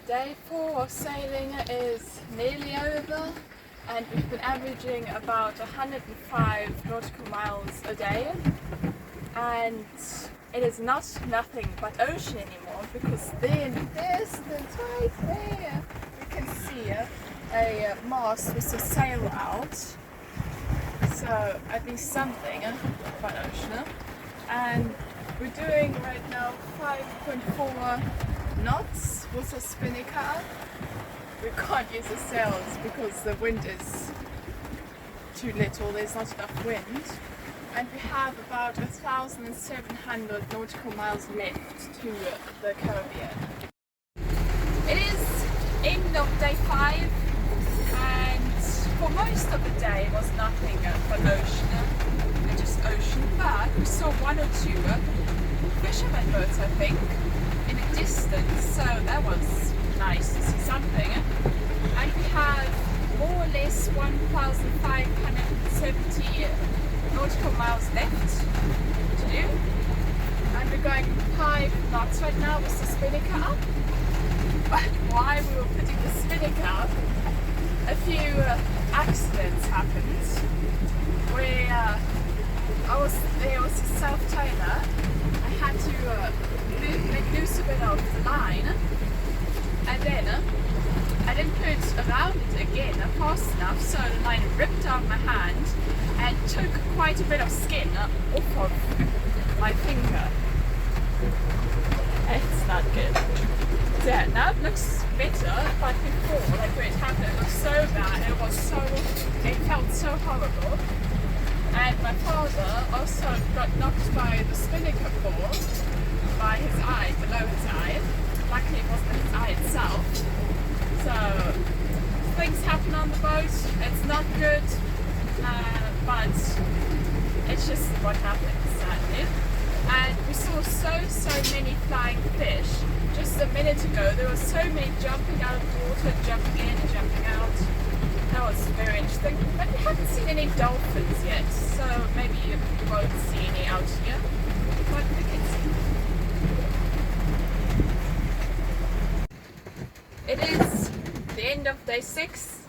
Day 4 of sailing is nearly over, and we've been averaging about 105 nautical miles a day, and it is not nothing but ocean anymore, because then distance right there you can see a mast with a sail out, so at least something about ocean. And we're doing right now 5.4 knots with a spinnaker. We can't use the sails because the wind is too little, there's not enough wind. And we have about 1,700 nautical miles left to the Caribbean. It is end of day 5, and for most of the day it was nothing but ocean, just ocean, but we saw one or two fishermen boats, I think, in the distance, so that was nice to see something. And we have more or less 1,570 nautical miles left to do, and we're going 5 knots right now with the spinnaker up. But while we were putting the spinnaker up, a few accidents happened where there was a self-tiler. I had to make loose a bit of the line, and then I didn't put it around it again fast enough, so the line ripped out my hand and took quite a bit of skin off of my finger. It's not good. So yeah, now it looks better, but before, like when it happened, it was so bad. It felt so horrible. And my father also got knocked by the spinnaker ball by his eye, below his eye. Luckily it wasn't his eye itself. So things happen on the boat. It's not good, but it's just what happens, sadly. And we saw so many flying fish. Just a minute ago there were so many jumping out of the water, jumping in, jumping out. That was very interesting. But we haven't seen any dolphins yet, so maybe you won't see any out here. But we can see. It is the end of day 6,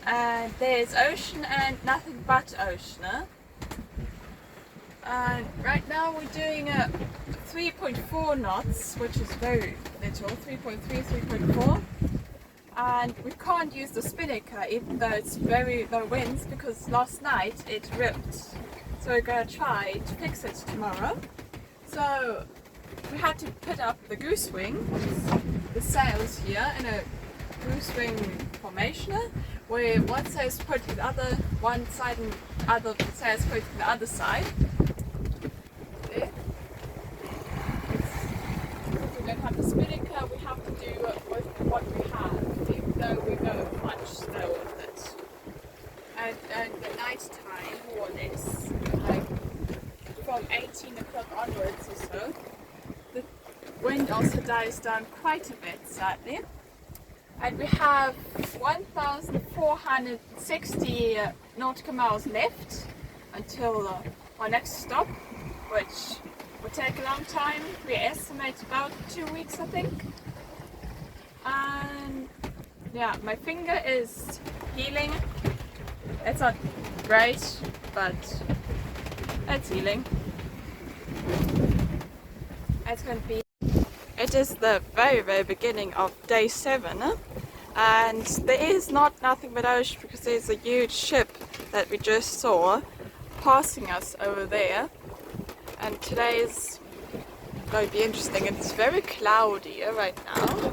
and there's ocean and nothing but ocean. And right now we're doing 3.4 knots, which is very little, 3.3, 3.4. And we can't use the spinnaker even though it's very low winds, because last night it ripped. So we're going to try to fix it tomorrow. So we had to put up the goose wing, the sails here, in a goose wing formation, where one sail is put to the other one side and other sail is put to the other side. There. If we don't have the spinnaker, we have to do with what we have, even though we go much slower with it. And the night time, more or less, like from 18 o'clock onwards or so, the wind also dies down quite a bit, sadly. And we have 1,460 nautical miles left until our next stop, which will take a long time. We estimate about 2 weeks, I think. And yeah, my finger is healing. It's not great, but it's healing. It's going to be. It is the very beginning of day 7, and there is nothing but ocean, because there's a huge ship that we just saw passing us over there. And today is going to be interesting. It's very cloudy right now.